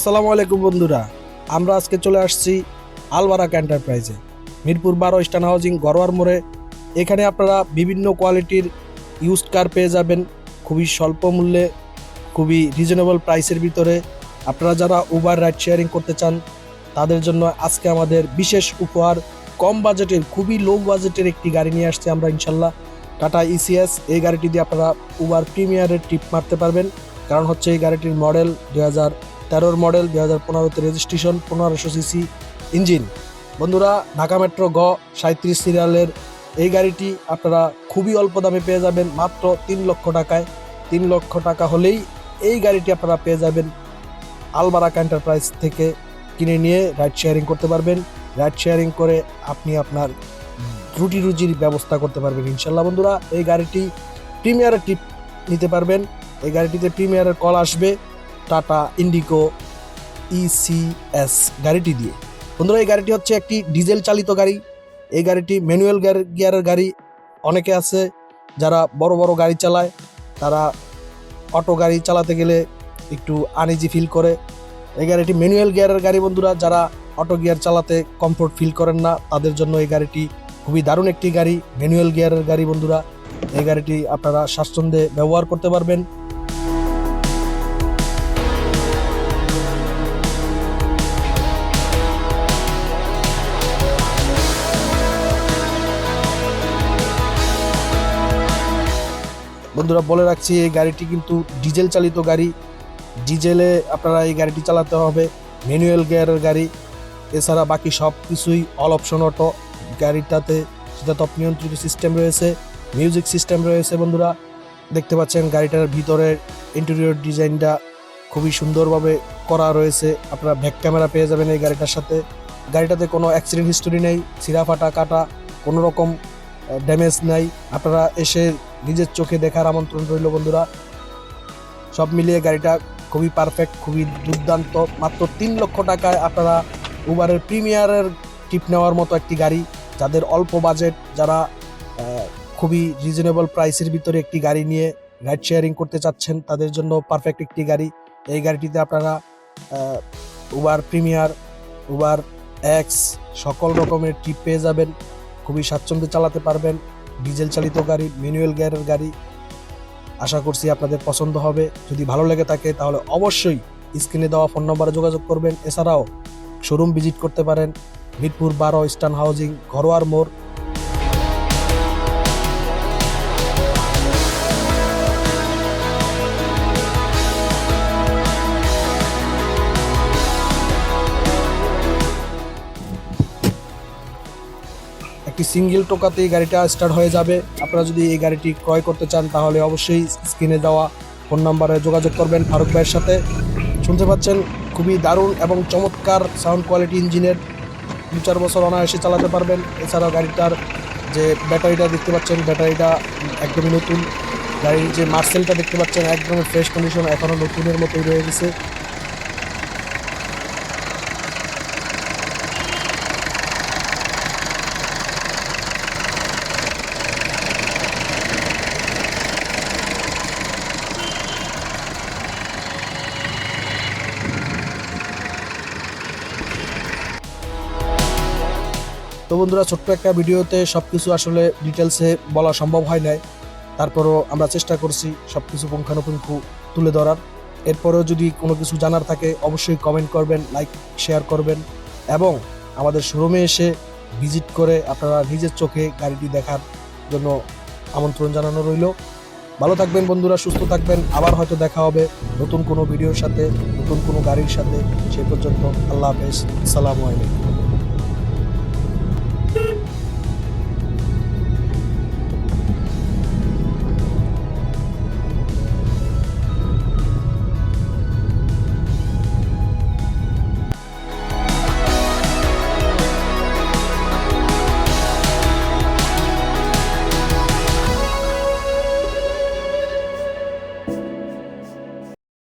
আসসালামু আলাইকুম বন্ধুরা, আমরা আজকে চলে আসছি আলবারাক এন্টারপ্রাইজে, মিরপুর 12 ইস্টার্ন হাউজিং গড়োয়ার মোড়ে। এখানে আপনারা বিভিন্ন কোয়ালিটির ইউজড কার পেয়ে যাবেন খুবই স্বল্প মূল্যে, খুবই রিজনেবল প্রাইসের ভিতরে। আপনারা যারা উবার রাইড শেয়ারিং করতে চান তাদের জন্য আজকে আমাদের বিশেষ উপহার, কম বাজেটের খুবই লো বাজেটের একটি গাড়ি নিয়ে আসছি আমরা ইনশাল্লাহ। টাটা ইসিএস, এই গাড়িটি দিয়ে আপনারা উবার প্রিমিয়ারের ট্রিপ মারতে পারবেন। কারণ হচ্ছে এই গাড়িটির মডেল 2013 মডেল, 2015-তে রেজিস্ট্রেশন, 1500 সিসি ইঞ্জিন। বন্ধুরা, ঢাকা মেট্রো 37 সিরিয়ালের এই গাড়িটি আপনারা খুবই অল্প দামে পেয়ে যাবেন, মাত্র 3 লক্ষ টাকায়। 3 লক্ষ টাকা হলেই এই গাড়িটি আপনারা পেয়ে যাবেন আলবারাক এন্টারপ্রাইজ থেকে কিনে নিয়ে রাইড শেয়ারিং করতে পারবেন। রাইড শেয়ারিং করে আপনি আপনার রুজির ব্যবস্থা করতে পারবেন ইনশাল্লাহ। বন্ধুরা, এই গাড়িটি প্রিমিয়ারের টিপ নিতে পারবেন। এই গাড়িটিতে প্রিমিয়ারের কল আসবে টাটা ইন্ডিগো ইসিএস গাড়িটি দিয়ে। বন্ধুরা, এই গাড়িটি হচ্ছে একটি ডিজেল চালিত গাড়ি। এই গাড়িটি ম্যানুয়াল গিয়ারের গাড়ি। অনেকে আছে যারা বড় বড় গাড়ি চালায়, তারা অটো গাড়ি চালাতে গেলে একটু আনইজি ফিল করে। এই গাড়িটি ম্যানুয়াল গিয়ারের গাড়ি। বন্ধুরা, যারা অটো গিয়ার চালাতে কমফোর্ট ফিল করেন না তাদের জন্য এই গাড়িটি খুবই দারুণ একটি গাড়ি, ম্যানুয়াল গিয়ারের গাড়ি। বন্ধুরা, এই গাড়িটি আপনারা স্বাচ্ছন্দ্যে ব্যবহার করতে পারবেন। বন্ধুরা, বলে রাখছি এই গাড়িটি কিন্তু ডিজেল চালিত গাড়ি। ডিজেলে আপনারা এই গাড়িটি চালাতে হবে, ম্যানুয়াল গিয়ারের গাড়ি। এছাড়া বাকি সব কিছুই অল অপশন অটো। গাড়িটাতে শীতাতপ নিয়ন্ত্রিত সিস্টেম রয়েছে, মিউজিক সিস্টেম রয়েছে। বন্ধুরা, দেখতে পাচ্ছেন গাড়িটার ভিতরের ইন্টেরিয়র ডিজাইনটা খুবই সুন্দরভাবে করা রয়েছে। আপনারা ব্যাক ক্যামেরা পেয়ে যাবেন এই গাড়িটার সাথে। গাড়িটাতে কোনো অ্যাক্সিডেন্ট হিস্টোরি নেই, ছিঁড়া ফাটা কাটা কোনো রকম ড্যামেজ নাই। আপনারা এসে নিজের চোখে দেখার আমন্ত্রণ রইল। বন্ধুরা, সব মিলিয়ে গাড়িটা খুবই পারফেক্ট, খুবই দুর্দান্ত। মাত্র 3 লক্ষ টাকায় আপনারা উবারের প্রিমিয়ারের টিপ নেওয়ার মতো একটি গাড়ি। যাদের অল্প বাজেট, যারা খুবই রিজনেবল প্রাইসের ভিতরে একটি গাড়ি নিয়ে রাইড শেয়ারিং করতে চাচ্ছেন, তাদের জন্য পারফেক্ট একটি গাড়ি। এই গাড়িটিতে আপনারা উবার প্রিমিয়ার, উবার এক্স সকল রকমের টিপ পেয়ে যাবেন। খুবই স্বাচ্ছন্দ্যে চালাতে পারবেন। ডিজেল চালিত গাড়ি, ম্যানুয়াল গিয়ারের গাড়ি। আশা করছি আপনাদের পছন্দ হবে। যদি ভালো লেগে থাকে তাহলে অবশ্যই স্ক্রিনে দেওয়া ফোন নম্বরে যোগাযোগ করবেন। এছাড়াও শোরুম ভিজিট করতে পারেন, মিরপুর 12 ইস্টার্ন হাউজিং গড়োয়ার মোড়। একটি সিঙ্গেল টোকাতেই গাড়িটা স্টার্ট হয়ে যাবে। আপনারা যদি এই গাড়িটি ক্রয় করতে চান তাহলে অবশ্যই স্ক্রিনে দেওয়া ফোন নাম্বারে যোগাযোগ করবেন ফারুক ভাইয়ের সাথে। শুনতে পাচ্ছেন খুবই দারুণ এবং চমৎকার সাউন্ড কোয়ালিটি ইঞ্জিনের। 2-4 বছর অনায়াসে চালাতে পারবেন। এছাড়াও গাড়িটার যে ব্যাটারিটা দেখতে পাচ্ছেন, ব্যাটারিটা একদমই নতুন। গাড়ির যে মার্সেলটা দেখতে পাচ্ছেন একদমই ফ্রেশ কন্ডিশন, এখনও নতুনের মতোই রয়ে গেছে। তো বন্ধুরা, ছোট্ট একটা ভিডিওতে সব কিছু আসলে ডিটেলসে বলা সম্ভব হয় নাই। তারপরও আমরা চেষ্টা করছি সব কিছু পুঙ্খানুপুঙ্খু তুলে ধরার। এরপরেও যদি কোনো কিছু জানার থাকে অবশ্যই কমেন্ট করবেন, লাইক শেয়ার করবেন এবং আমাদের শোরুমে এসে ভিজিট করে আপনারা নিজের চোখে গাড়িটি দেখার জন্য আমন্ত্রণ জানানো রইল। ভালো থাকবেন বন্ধুরা, সুস্থ থাকবেন। আবার হয়তো দেখা হবে নতুন কোনো ভিডিওর সাথে, নতুন কোনো গাড়ির সাথে। সে পর্যন্ত আল্লাহ হাফেজ, আসসালামু আলাইকুম।